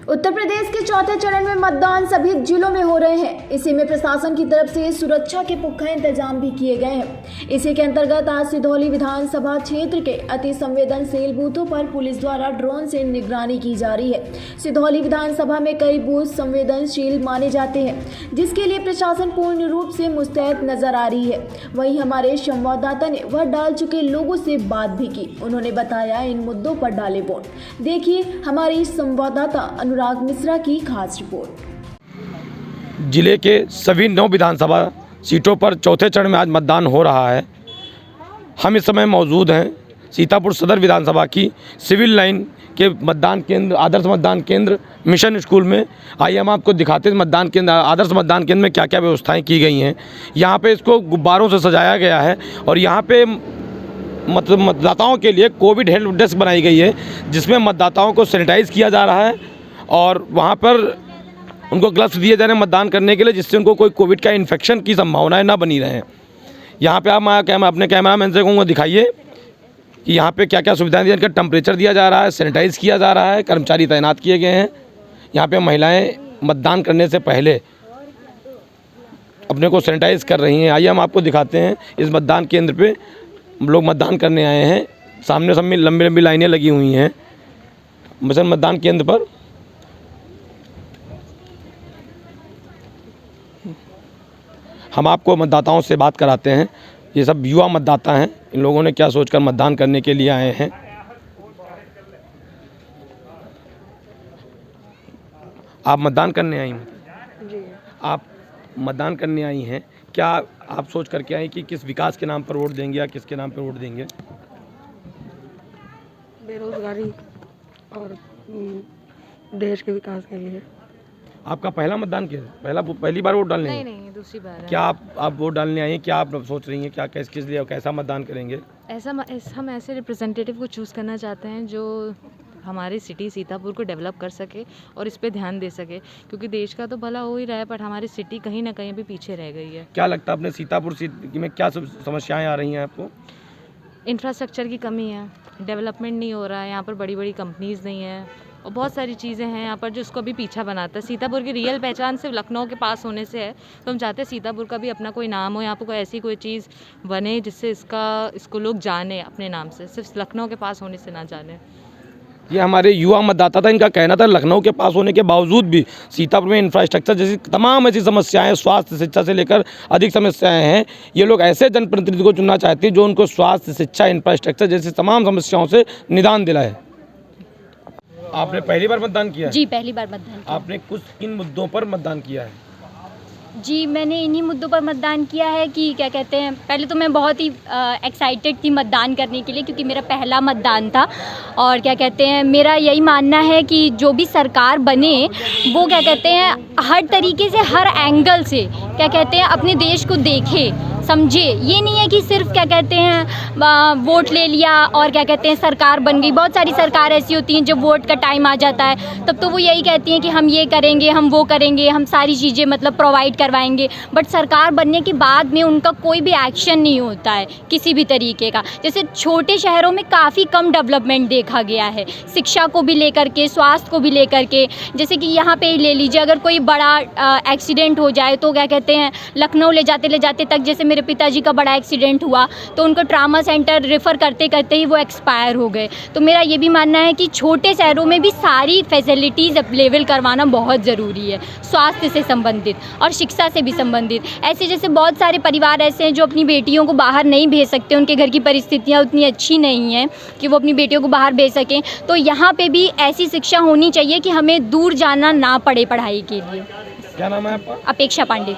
उत्तर प्रदेश के चौथे चरण में मतदान सभी जिलों में हो रहे हैं। इसी में प्रशासन की तरफ से सुरक्षा के पुख्ता इंतजाम भी किए गए हैं। इसी के अंतर्गत आज सिधौली विधानसभा क्षेत्र के अति संवेदनशील बूथों पर पुलिस द्वारा ड्रोन से निगरानी की जा रही है। सिधौली विधानसभा में कई बूथ संवेदनशील माने जाते हैं, जिसके लिए प्रशासन पूर्ण रूप से मुस्तैद नजर आ रही है। वहीं हमारे संवाददाता ने वह डाल चुके लोगों से बात भी की। उन्होंने बताया इन मुद्दों पर डाले वोट। देखिए हमारी संवाददाता अनुराग मिश्रा की खास रिपोर्ट। जिले के सभी 9 विधानसभा सीटों पर चौथे चरण में आज मतदान हो रहा है। हम इस समय मौजूद हैं सीतापुर सदर विधानसभा की सिविल लाइन के मतदान केंद्र, आदर्श मतदान केंद्र मिशन स्कूल में। आइए हम आपको दिखाते हैं मतदान केंद्र, आदर्श मतदान केंद्र में क्या क्या व्यवस्थाएं की गई हैं। यहाँ पे इसको गुब्बारों से सजाया गया है और यहाँ पे मतदाताओं के लिए कोविड हेल्प डेस्क बनाई गई है, जिसमें मतदाताओं को सैनिटाइज़ किया जा रहा है और वहाँ पर उनको ग्लव्स दिए जा रहे हैं मतदान करने के लिए, जिससे उनको कोई कोविड का इन्फेक्शन की संभावनाएं ना बनी रहें। यहाँ पे आप अपने कैमरामैन से कहूँगा दिखाइए कि यहाँ पे क्या क्या सुविधाएं दी, इनका टेम्परेचर दिया जा रहा है, सैनिटाइज़ किया जा रहा है, कर्मचारी तैनात किए गए हैं। यहाँ पे महिलाएँ मतदान करने से पहले अपने को सैनिटाइज़ कर रही हैं। आइए हम आपको दिखाते हैं इस मतदान केंद्र पे लोग मतदान करने आए हैं। सामने सब में लंबी लंबी लाइनें लगी हुई हैं मिशन मतदान केंद्र पर। हम आपको मतदाताओं से बात कराते हैं। ये सब युवा मतदाता हैं, इन लोगों ने क्या सोचकर मतदान करने के लिए आए हैं। आप मतदान करने आई हैं? जी। आप मतदान करने आई हैं, क्या आप सोच करके आई कि किस विकास के नाम पर वोट देंगे या किसके नाम पर वोट देंगे? बेरोजगारी और देश के विकास के लिए। आपका पहला मतदान किया? पहली बार वोट डालने? नहीं, दूसरी बार है। क्या आप वोट डालने आई हैं? क्या आप सोच रही हैं, क्या किस लिए कैसा मतदान करेंगे? हम ऐसे रिप्रेजेंटेटिव को चूज़ करना चाहते हैं जो हमारी सिटी सीतापुर को डेवलप कर सके और इस पे ध्यान दे सके, क्योंकि देश का तो भला हो ही रहा है पर हमारी सिटी कहीं ना कहीं भी पीछे रह गई है। क्या लगता है अपने सीतापुर सिटी में क्या समस्याएं आ रही हैं आपको? इंफ्रास्ट्रक्चर की कमी है, डेवलपमेंट नहीं हो रहा है, यहाँ पर बड़ी बड़ी कंपनीज़ नहीं है और बहुत सारी चीज़ें हैं यहाँ पर जो उसको भी पीछा बनाता है। सीतापुर की रियल पहचान सिर्फ लखनऊ के पास होने से है, तो हम चाहते हैं सीतापुर का भी अपना कोई नाम हो, यहाँ पर कोई ऐसी कोई चीज़ बने जिससे इसको लोग जाने अपने नाम से, सिर्फ लखनऊ के पास होने से ना जाने। ये हमारे युवा मतदाता था, इनका कहना था लखनऊ के पास होने के बावजूद भी सीतापुर में इंफ्रास्ट्रक्चर जैसी तमाम ऐसी समस्याएं, स्वास्थ्य शिक्षा से लेकर अधिक समस्याएं हैं। ये लोग ऐसे जनप्रतिनिधि को चुनना चाहते हैं जो उनको स्वास्थ्य शिक्षा इंफ्रास्ट्रक्चर जैसी तमाम समस्याओं से निदान दिलाए। आपने पहली बार मतदान किया? जी, पहली बार मतदान किया। आपने किन मुद्दों पर मतदान किया है? जी, मैंने इन्हीं मुद्दों पर मतदान किया है कि क्या कहते हैं, पहले तो मैं बहुत ही एक्साइटेड थी मतदान करने के लिए, क्योंकि मेरा पहला मतदान था। और क्या कहते हैं, मेरा यही मानना है कि जो भी सरकार बने वो क्या कहते हैं हर तरीके से, हर एंगल से क्या कहते हैं अपने देश को देखे, समझे। ये नहीं है कि सिर्फ क्या कहते हैं वोट ले लिया और क्या कहते हैं सरकार बन गई। बहुत सारी सरकार ऐसी होती हैं जब वोट का टाइम आ जाता है तब तो वो यही कहती हैं कि हम ये करेंगे, हम वो करेंगे, हम सारी चीज़ें मतलब प्रोवाइड करवाएंगे, बट सरकार बनने के बाद में उनका कोई भी एक्शन नहीं होता है किसी भी तरीके का। जैसे छोटे शहरों में काफ़ी कम डेवलपमेंट देखा गया है, शिक्षा को भी लेकर के, स्वास्थ्य को भी लेकर के। जैसे कि यहाँ पे ले लीजिए, अगर कोई बड़ा एक्सीडेंट हो जाए तो क्या कहते हैं लखनऊ ले जाते तक, जैसे मेरे पिताजी का बड़ा एक्सीडेंट हुआ तो उनको ट्रामा सेंटर रेफ़र करते करते ही वो एक्सपायर हो गए। तो मेरा ये भी मानना है कि छोटे शहरों में भी सारी फैसिलिटीज़ अवेलेबल करवाना बहुत ज़रूरी है, स्वास्थ्य से संबंधित और शिक्षा से भी संबंधित। ऐसे जैसे बहुत सारे परिवार ऐसे हैं जो अपनी बेटियों को बाहर नहीं भेज सकते, उनके घर की परिस्थितियाँ उतनी अच्छी नहीं हैं कि वो अपनी बेटियों को बाहर भेज सकें। तो यहाँ पे भी ऐसी शिक्षा होनी चाहिए कि हमें दूर जाना ना पड़े पढ़ाई के लिए। क्या नाम है आपका? अपेक्षा पांडे।